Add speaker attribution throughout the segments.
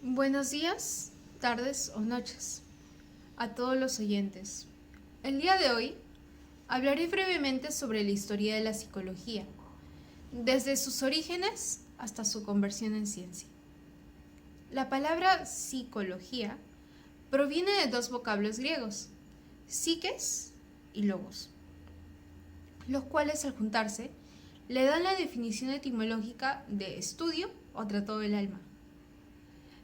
Speaker 1: Buenos días, tardes o noches a todos los oyentes. El día de hoy hablaré brevemente sobre la historia de la psicología, desde sus orígenes hasta su conversión en ciencia. La palabra psicología proviene de dos vocablos griegos, psiques y logos, los cuales al juntarse le dan la definición etimológica de estudio o tratado del alma.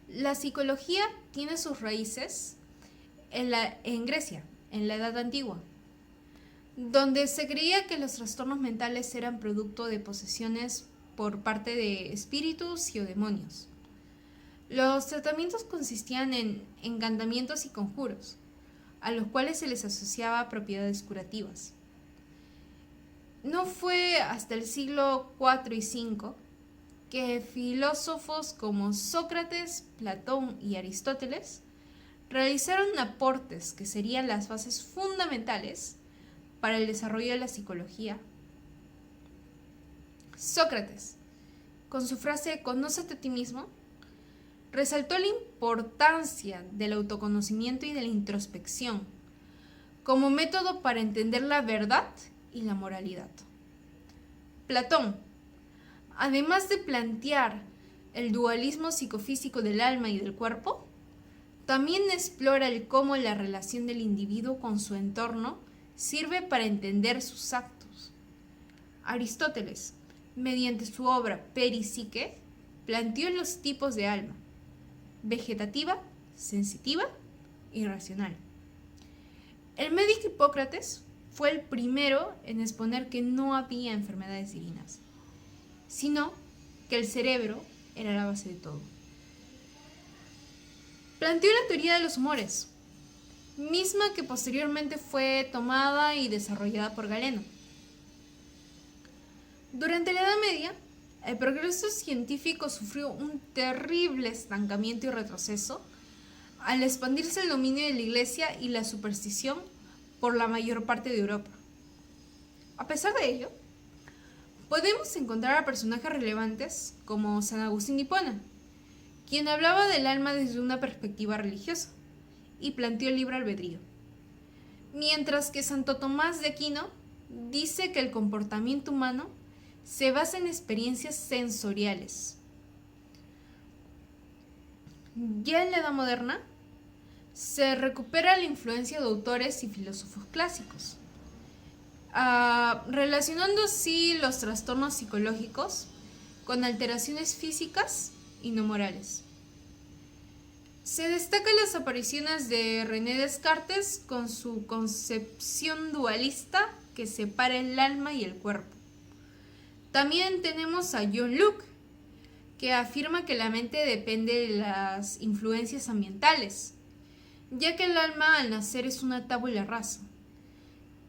Speaker 1: La psicología tiene sus raíces en Grecia, en la Edad Antigua, donde se creía que los trastornos mentales eran producto de posesiones por parte de espíritus y o demonios. Los tratamientos consistían en encantamientos y conjuros, a los cuales se les asociaba propiedades curativas. No fue hasta el siglo IV y V que filósofos como Sócrates, Platón y Aristóteles realizaron aportes que serían las bases fundamentales para el desarrollo de la psicología. Sócrates, con su frase "Conócete a ti mismo", resaltó la importancia del autoconocimiento y de la introspección como método para entender la verdad y la moralidad. Platón, además de plantear el dualismo psicofísico del alma y del cuerpo, también explora el cómo la relación del individuo con su entorno sirve para entender sus actos. Aristóteles, mediante su obra Peripsique, planteó los tipos de alma: vegetativa, sensitiva y racional. El médico Hipócrates fue el primero en exponer que no había enfermedades divinas, sino que el cerebro era la base de todo. Planteó la teoría de los humores, misma que posteriormente fue tomada y desarrollada por Galeno. Durante la Edad Media, el progreso científico sufrió un terrible estancamiento y retroceso al expandirse el dominio de la Iglesia y la superstición por la mayor parte de Europa. A pesar de ello, podemos encontrar a personajes relevantes como San Agustín de Hipona, quien hablaba del alma desde una perspectiva religiosa y planteó el libre albedrío, mientras que Santo Tomás de Aquino dice que el comportamiento humano se basa en experiencias sensoriales. Ya en la Edad Moderna, se recupera la influencia de autores y filósofos clásicos, relacionando así los trastornos psicológicos con alteraciones físicas y no morales. Se destacan las apariciones de René Descartes con su concepción dualista que separa el alma y el cuerpo. También tenemos a John Locke, que afirma que la mente depende de las influencias ambientales, ya que el alma al nacer es una tabula rasa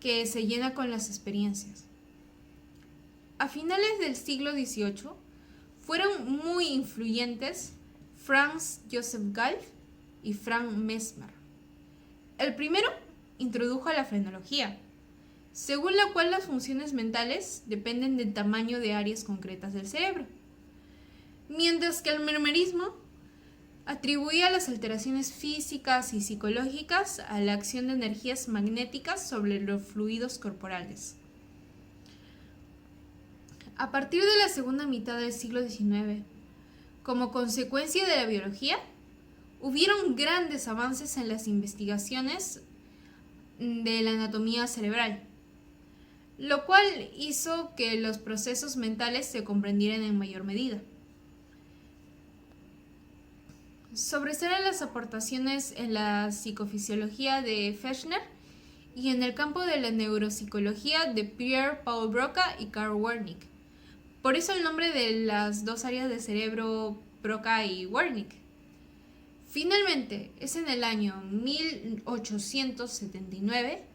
Speaker 1: que se llena con las experiencias. A finales del siglo XVIII fueron muy influyentes Franz Joseph Gall y Frank Mesmer. El primero introdujo la frenología, según la cual las funciones mentales dependen del tamaño de áreas concretas del cerebro, mientras que el mesmerismo atribuía las alteraciones físicas y psicológicas a la acción de energías magnéticas sobre los fluidos corporales. A partir de la segunda mitad del siglo XIX, como consecuencia de la biología, hubieron grandes avances en las investigaciones de la anatomía cerebral, lo cual hizo que los procesos mentales se comprendieran en mayor medida. Sobresalen las aportaciones en la psicofisiología de Fechner y en el campo de la neuropsicología de Pierre Paul Broca y Karl Wernicke. Por eso el nombre de las dos áreas del cerebro, Broca y Wernicke. Finalmente, es en el año 1879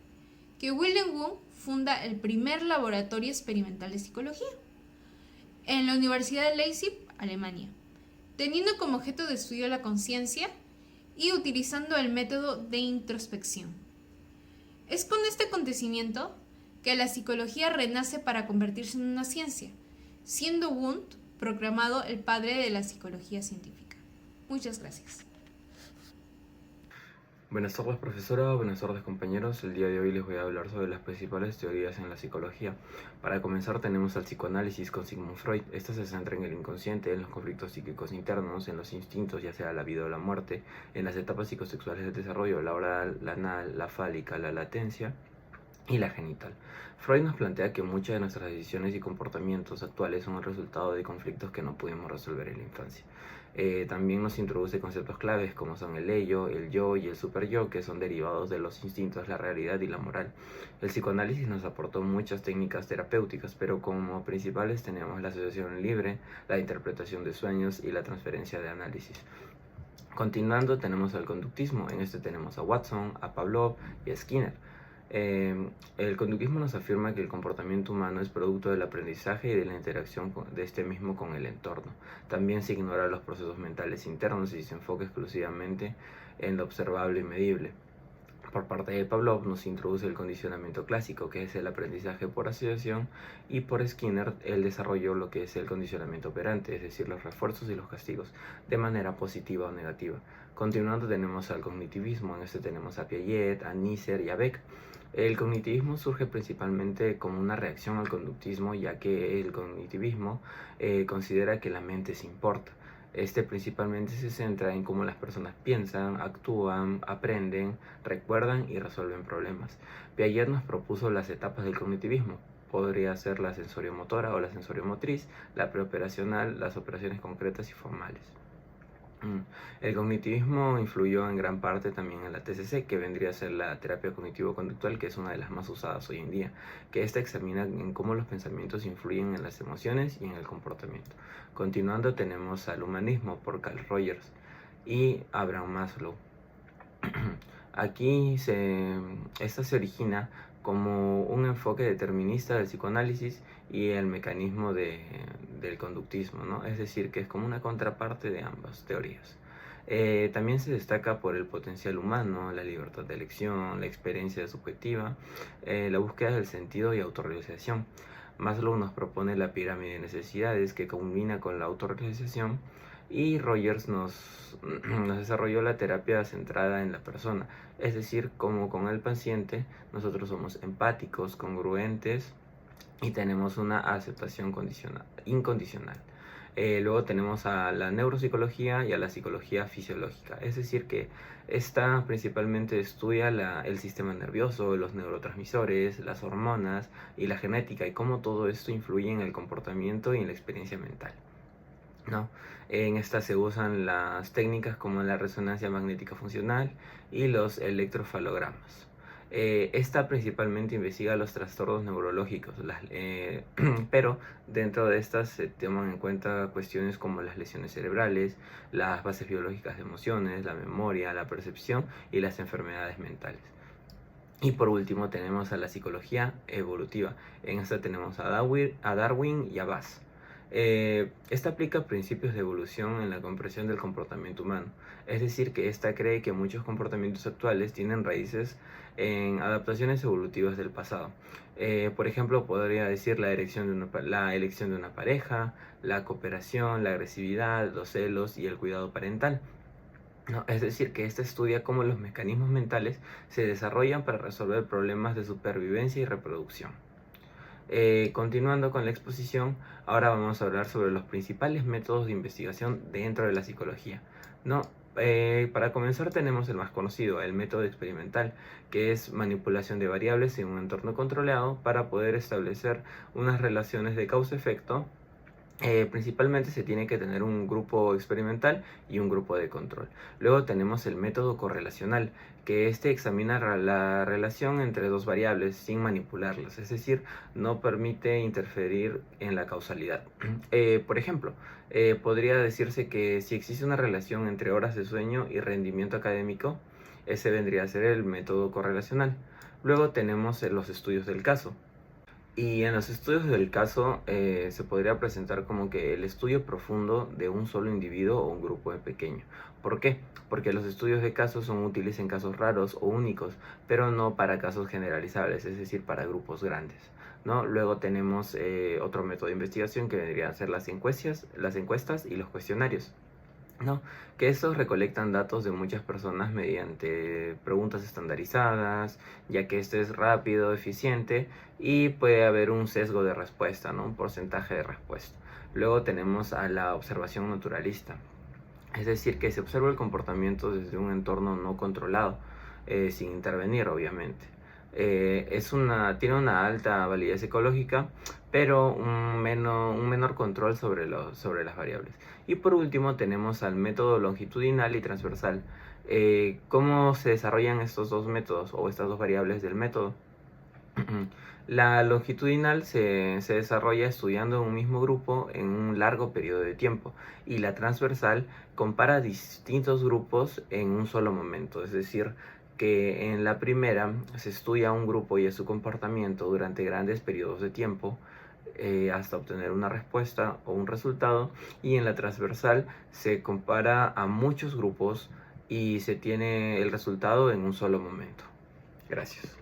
Speaker 1: que Wilhelm Wundt funda el primer laboratorio experimental de psicología en la Universidad de Leipzig, Alemania, teniendo como objeto de estudio la conciencia y utilizando el método de introspección. Es con este acontecimiento que la psicología renace para convertirse en una ciencia, siendo Wundt proclamado el padre de la psicología científica. Muchas gracias.
Speaker 2: Buenas tardes, profesora, buenas tardes, compañeros. El día de hoy les voy a hablar sobre las principales teorías en la psicología. Para comenzar tenemos al psicoanálisis con Sigmund Freud. Esta se centra en el inconsciente, en los conflictos psíquicos internos, en los instintos, ya sea la vida o la muerte, en las etapas psicosexuales del desarrollo, la oral, la anal, la fálica, la latencia y la genital. Freud nos plantea que muchas de nuestras decisiones y comportamientos actuales son el resultado de conflictos que no pudimos resolver en la infancia. También nos introduce conceptos claves como son el ello, el yo y el superyo, que son derivados de los instintos, la realidad y la moral. El psicoanálisis nos aportó muchas técnicas terapéuticas, pero como principales tenemos la asociación libre, la interpretación de sueños y la transferencia de análisis. Continuando tenemos al conductismo. En este tenemos a Watson, a Pavlov y a Skinner. El conductismo nos afirma que el comportamiento humano es producto del aprendizaje y de la interacción de este mismo con el entorno. También se ignora los procesos mentales internos y se enfoca exclusivamente en lo observable y medible. Por parte de Pavlov nos introduce el condicionamiento clásico, que es el aprendizaje por asociación, y por Skinner él desarrolló lo que es el condicionamiento operante, es decir, los refuerzos y los castigos, de manera positiva o negativa. Continuando tenemos al cognitivismo. En este tenemos a Piaget, a Nisser y a Beck. El cognitivismo surge principalmente como una reacción al conductismo, ya que el cognitivismo considera que la mente se importa. Este principalmente se centra en cómo las personas piensan, actúan, aprenden, recuerdan y resuelven problemas. Piaget nos propuso las etapas del cognitivismo. Podría ser la sensoriomotora o la sensoriomotriz, la preoperacional, las operaciones concretas y formales. El cognitivismo influyó en gran parte también en la TCC, que vendría a ser la terapia cognitivo-conductual, que es una de las más usadas hoy en día, que esta examina en cómo los pensamientos influyen en las emociones y en el comportamiento. Continuando tenemos al humanismo por Carl Rogers y Abraham Maslow. Esta se origina como un enfoque determinista del psicoanálisis y el mecanismo del conductismo, ¿no? Es decir, que es como una contraparte de ambas teorías. También se destaca por el potencial humano, la libertad de elección, la experiencia subjetiva, la búsqueda del sentido y autorrealización. Maslow nos propone la pirámide de necesidades, que culmina con la autorrealización, y Rogers nos desarrolló la terapia centrada en la persona, es decir, como con el paciente nosotros somos empáticos, congruentes y tenemos una aceptación incondicional. Luego tenemos a la neuropsicología y a la psicología fisiológica, es decir, que esta principalmente estudia el sistema nervioso, los neurotransmisores, las hormonas y la genética, y cómo todo esto influye en el comportamiento y en la experiencia mental, ¿no? En esta se usan las técnicas como la resonancia magnética funcional y los electrofalogramas. Esta principalmente investiga los trastornos neurológicos, pero dentro de estas se toman en cuenta cuestiones como las lesiones cerebrales, las bases biológicas de emociones, la memoria, la percepción y las enfermedades mentales. Y por último tenemos a la psicología evolutiva. En esta tenemos a Darwin y a Bass. Esta aplica principios de evolución en la comprensión del comportamiento humano, es decir, que esta cree que muchos comportamientos actuales tienen raíces en adaptaciones evolutivas del pasado. Por ejemplo, podría decir la elección de una pareja, la cooperación, la agresividad, los celos y el cuidado parental. No, es decir, que esta estudia cómo los mecanismos mentales se desarrollan para resolver problemas de supervivencia y reproducción. Continuando con la exposición, ahora vamos a hablar sobre los principales métodos de investigación dentro de la psicología, ¿no? Para comenzar tenemos el más conocido, el método experimental, que es manipulación de variables en un entorno controlado para poder establecer unas relaciones de causa-efecto. Principalmente se tiene que tener un grupo experimental y un grupo de control. Luego tenemos el método correlacional, que examina la relación entre dos variables sin manipularlas, es decir, no permite interferir en la causalidad. Por ejemplo, podría decirse que si existe una relación entre horas de sueño y rendimiento académico, ese vendría a ser el método correlacional. Luego tenemos los estudios del caso. Y en los estudios del caso se podría presentar como que el estudio profundo de un solo individuo o un grupo pequeño. ¿Por qué? Porque los estudios de casos son útiles en casos raros o únicos, pero no para casos generalizables, es decir, para grupos grandes, ¿no? Luego tenemos otro método de investigación que vendría a ser las encuestas y los cuestionarios. ¿no? Que estos recolectan datos de muchas personas mediante preguntas estandarizadas, ya que este es rápido, eficiente y puede haber un sesgo de respuesta, ¿no? Un porcentaje de respuesta. Luego tenemos a la observación naturalista, es decir, que se observa el comportamiento desde un entorno no controlado, sin intervenir, obviamente. Tiene una alta validez ecológica, pero un menor control sobre las variables. Y por último tenemos al método longitudinal y transversal. ¿Cómo se desarrollan estos dos métodos o estas dos variables del método? La longitudinal se desarrolla estudiando un mismo grupo en un largo periodo de tiempo, y la transversal compara distintos grupos en un solo momento, es decir, que en la primera se estudia un grupo y su comportamiento durante grandes periodos de tiempo, hasta obtener una respuesta o un resultado, y en la transversal se compara a muchos grupos y se tiene el resultado en un solo momento. Gracias.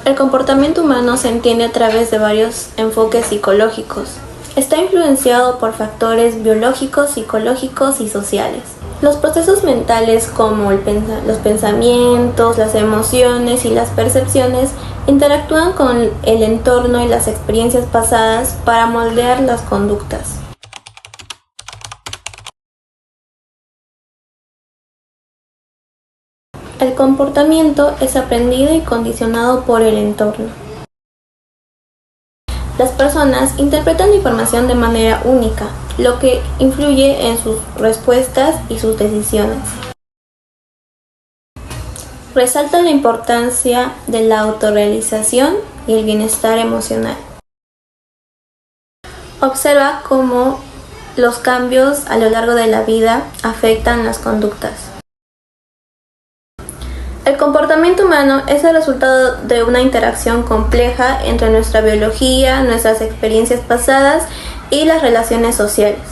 Speaker 3: El comportamiento humano se entiende a través de varios enfoques psicológicos. Está influenciado por factores biológicos, psicológicos y sociales. Los procesos mentales como los pensamientos, las emociones y las percepciones interactúan con el entorno y las experiencias pasadas para moldear las conductas. El comportamiento es aprendido y condicionado por el entorno. Las personas interpretan la información de manera única, lo que influye en sus respuestas y sus decisiones. Resalta la importancia de la autorrealización y el bienestar emocional. Observa cómo los cambios a lo largo de la vida afectan las conductas. El comportamiento humano es el resultado de una interacción compleja entre nuestra biología, nuestras experiencias pasadas y las relaciones sociales.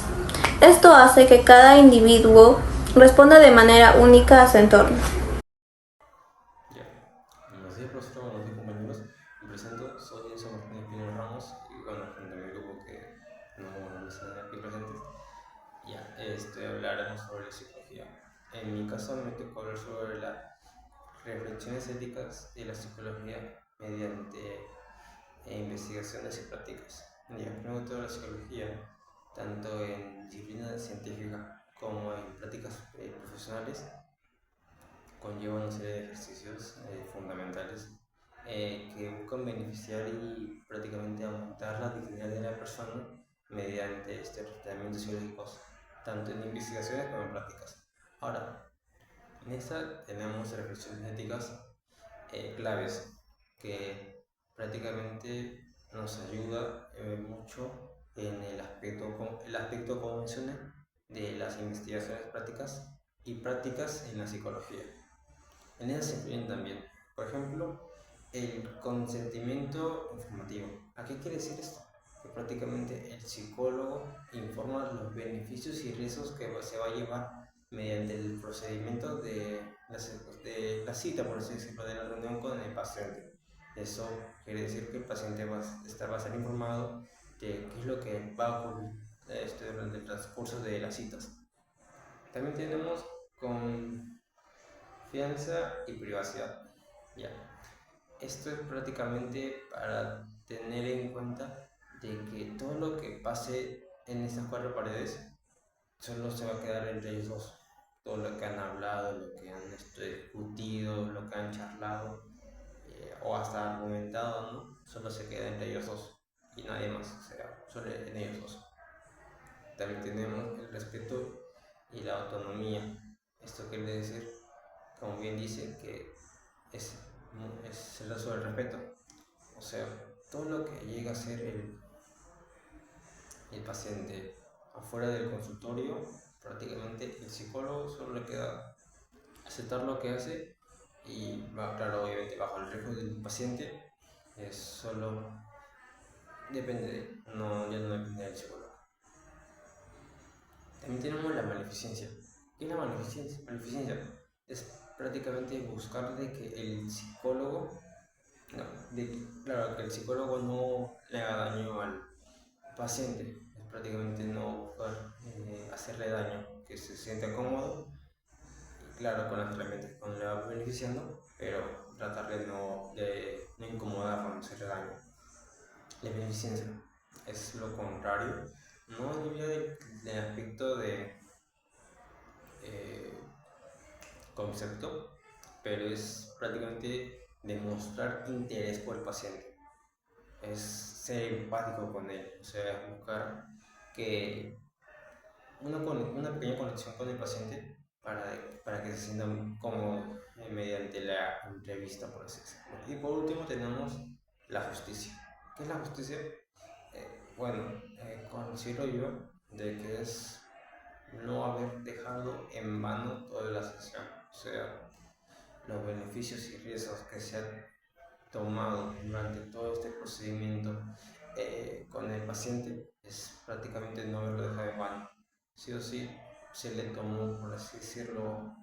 Speaker 3: Esto hace que cada individuo responda de manera única a su entorno.
Speaker 4: Buenos días, profesor, buenos días, compañeros. Me presento, soy Enzo Martínez Pino Ramos y bueno, junto a mi grupo que no están aquí presentes, hablaremos sobre la psicología. En mi caso me tocó hablar sobre las reflexiones éticas de la psicología mediante investigaciones y prácticas. Me gusta la psicología tanto en disciplina científica como en prácticas profesionales. Conlleva una serie de ejercicios fundamentales que buscan beneficiar y prácticamente aumentar la dignidad de la persona mediante tratamientos psicológicos, tanto en investigaciones como en prácticas. Ahora, en esta tenemos reflexiones éticas claves que prácticamente nos ayuda mucho en el aspecto convencional de las investigaciones prácticas y prácticas en la psicología. En ella se incluyen también, por ejemplo, el consentimiento informativo. ¿A qué quiere decir esto? Que prácticamente el psicólogo informa los beneficios y riesgos que se va a llevar mediante el procedimiento de la cita, por así decirlo, de la reunión con el paciente. Eso quiere decir que el paciente va a estar informado de qué es lo que va a ocurrir durante el transcurso de las citas. También tenemos confianza y privacidad. Ya. Esto es prácticamente para tener en cuenta de que todo lo que pase en estas cuatro paredes solo se va a quedar entre ellos dos. Todo lo que han hablado, lo que han discutido, lo que han charlado o hasta argumentado, ¿no? Solo se queda entre ellos dos y nadie más, o sea, solo en ellos dos. También tenemos el respeto y la autonomía. Esto quiere decir, como bien dice, que es el lazo del respeto. O sea, todo lo que llega a ser el paciente afuera del consultorio, prácticamente el psicólogo solo le queda aceptar lo que hace y, claro, obviamente bajo el riesgo del paciente, solo depende de él, ya no depende del psicólogo. También tenemos la maleficencia. ¿Qué es la maleficencia? Maleficencia es prácticamente buscar de que el psicólogo claro, que el psicólogo no le haga daño al paciente, prácticamente no buscar hacerle daño, que se sienta cómodo, y claro, con las herramientas que le va beneficiando, pero tratar de no incomodarlo, no hacerle daño. La beneficencia es lo contrario, no diría del aspecto de eh, concepto, pero es prácticamente demostrar interés por el paciente, es ser empático con él, o sea, buscar que una pequeña conexión con el paciente para que se sientan cómodos mediante la entrevista, por así decirlo. Y por último tenemos la justicia. ¿Qué es la justicia? Considero yo de que es no haber dejado en vano toda la sesión, o sea, los beneficios y riesgos que se han tomado durante todo este procedimiento con el paciente es prácticamente no haberlo dejado en vano. Sí o sí se le tomó, por así decirlo,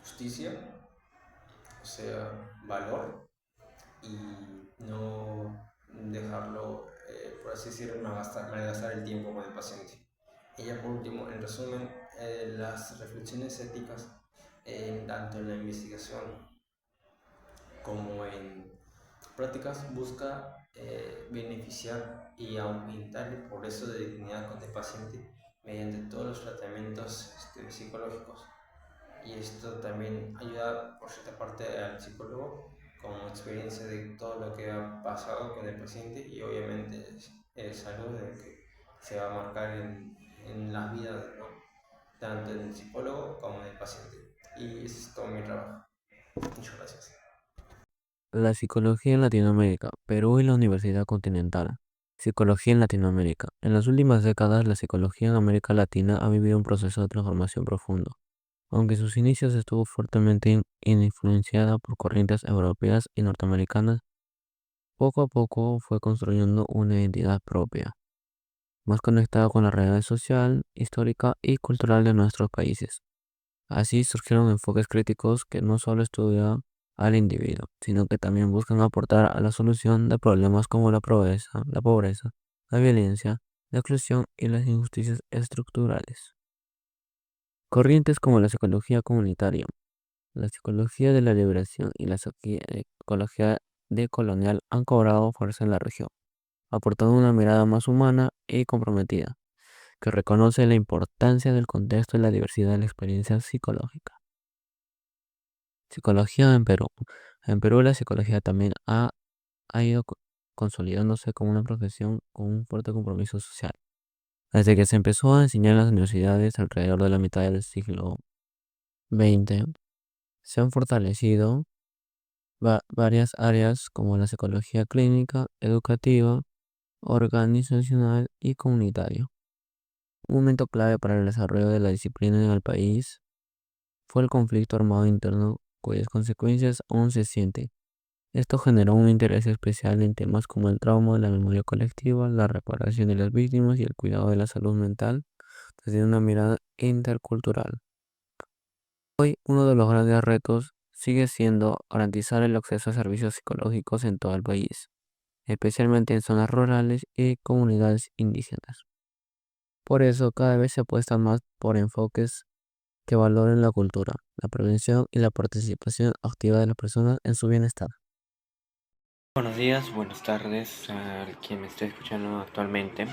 Speaker 4: justicia, o sea, valor, y no dejarlo, por así decirlo, malgastar el tiempo con el paciente. Y ya por último, en resumen, las reflexiones éticas, tanto en la investigación como en prácticas, busca beneficiar y aumentar el progreso de dignidad con el paciente mediante todos los tratamientos psicológicos. Y esto también ayuda por cierta parte al psicólogo como experiencia de todo lo que ha pasado con el paciente, y obviamente es algo de que se va a marcar en las vidas, ¿no? Tanto del psicólogo como del paciente. Y ese es todo mi trabajo. Muchas gracias.
Speaker 5: La psicología en Latinoamérica, Perú y la Universidad Continental. Psicología en Latinoamérica. En las últimas décadas, la psicología en América Latina ha vivido un proceso de transformación profundo. Aunque en sus inicios estuvo fuertemente influenciada por corrientes europeas y norteamericanas, poco a poco fue construyendo una identidad propia, más conectada con la realidad social, histórica y cultural de nuestros países. Así surgieron enfoques críticos que no solo estudian al individuo, sino que también buscan aportar a la solución de problemas como la pobreza, la violencia, la exclusión y las injusticias estructurales. Corrientes como la psicología comunitaria, la psicología de la liberación y la psicología decolonial han cobrado fuerza en la región, aportando una mirada más humana y comprometida, que reconoce la importancia del contexto y la diversidad de la experiencia psicológica. Psicología en Perú. En Perú la psicología también ha ido consolidándose como una profesión con un fuerte compromiso social. Desde que se empezó a enseñar en las universidades alrededor de la mitad del siglo XX, se han fortalecido varias áreas como la psicología clínica, educativa, organizacional y comunitaria. Un momento clave para el desarrollo de la disciplina en el país fue el conflicto armado interno, cuyas consecuencias aún se sienten. Esto generó un interés especial en temas como el trauma, la memoria colectiva, la reparación de las víctimas y el cuidado de la salud mental desde una mirada intercultural. Hoy, uno de los grandes retos sigue siendo garantizar el acceso a servicios psicológicos en todo el país, especialmente en zonas rurales y comunidades indígenas. Por eso, cada vez se apuesta más por enfoques que valoren la cultura, la prevención y la participación activa de las personas en su bienestar.
Speaker 2: Buenos días, buenas tardes a quien me esté escuchando actualmente.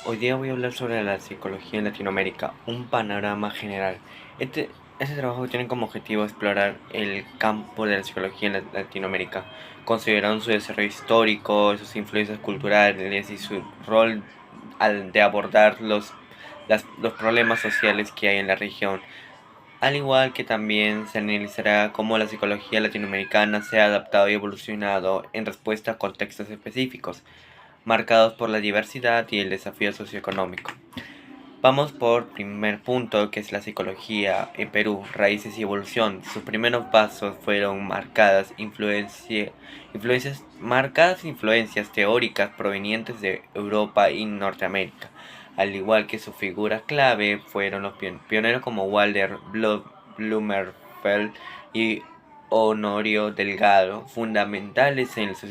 Speaker 2: Hoy día voy a hablar sobre la psicología en Latinoamérica, un panorama general. Este trabajo tiene como objetivo explorar el campo de la psicología en Latinoamérica, considerando su desarrollo histórico, sus influencias culturales y su rol de abordar los problemas sociales que hay en la región. Al igual que también se analizará cómo la psicología latinoamericana se ha adaptado y evolucionado en respuesta a contextos específicos, marcados por la diversidad y el desafío socioeconómico. Vamos por primer punto, que es la psicología en Perú, raíces y evolución. Sus primeros pasos fueron marcadas influencias teóricas provenientes de Europa y Norteamérica, al igual que sus figuras clave fueron los pioneros como Walter Blumenfeld y Honorio Delgado, fundamentales en su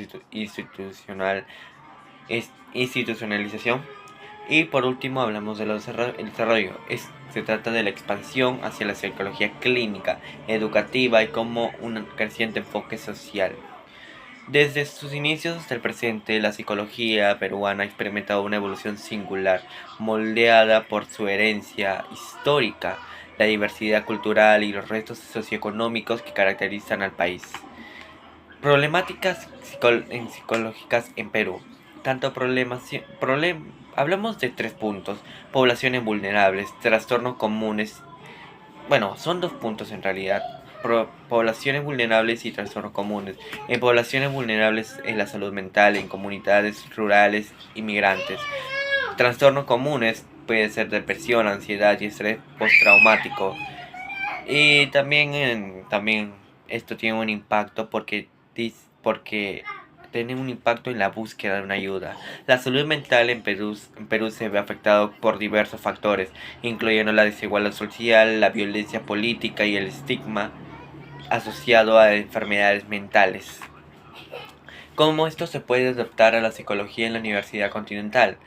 Speaker 2: institucionalización
Speaker 6: Y por último hablamos del desarrollo. Se trata de la expansión hacia la psicología clínica, educativa y como un creciente enfoque social. Desde sus inicios hasta el presente, la psicología peruana ha experimentado una evolución singular, moldeada por su herencia histórica, la diversidad cultural y los retos socioeconómicos que caracterizan al país. Problemáticas psicológicas en Perú. Hablamos de 3 puntos: poblaciones vulnerables, trastornos comunes. Bueno, son 2 puntos en realidad. Poblaciones vulnerables y trastornos comunes. En poblaciones vulnerables es la salud mental, en comunidades rurales inmigrantes. Trastornos comunes puede ser depresión, ansiedad y estrés postraumático. Y también esto tiene un impacto porque tiene un impacto en la búsqueda de una ayuda. La salud mental en Perú se ve afectado por diversos factores, incluyendo la desigualdad social, la violencia política y el estigma asociado a enfermedades mentales. ¿Cómo esto se puede adaptar a la psicología en la Universidad Continental?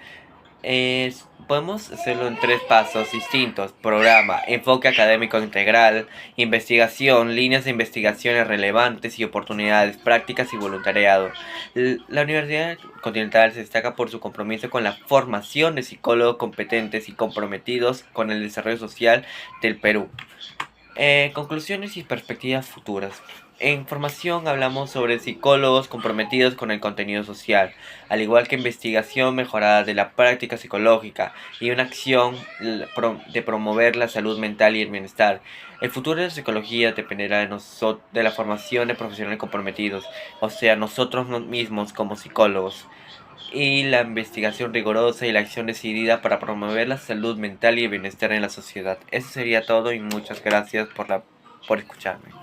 Speaker 6: Podemos hacerlo en 3 pasos distintos: programa, enfoque académico integral, investigación, líneas de investigaciones relevantes y oportunidades prácticas y voluntariado. La Universidad Continental se destaca por su compromiso con la formación de psicólogos competentes y comprometidos con el desarrollo social del Perú. Conclusiones y perspectivas futuras. En formación hablamos sobre psicólogos comprometidos con el contenido social, al igual que investigación mejorada de la práctica psicológica y una acción de promover la salud mental y el bienestar. El futuro de la psicología dependerá de la formación de profesionales comprometidos, o sea, nosotros mismos como psicólogos, y la investigación rigurosa y la acción decidida para promover la salud mental y el bienestar en la sociedad. Eso sería todo y muchas gracias por escucharme.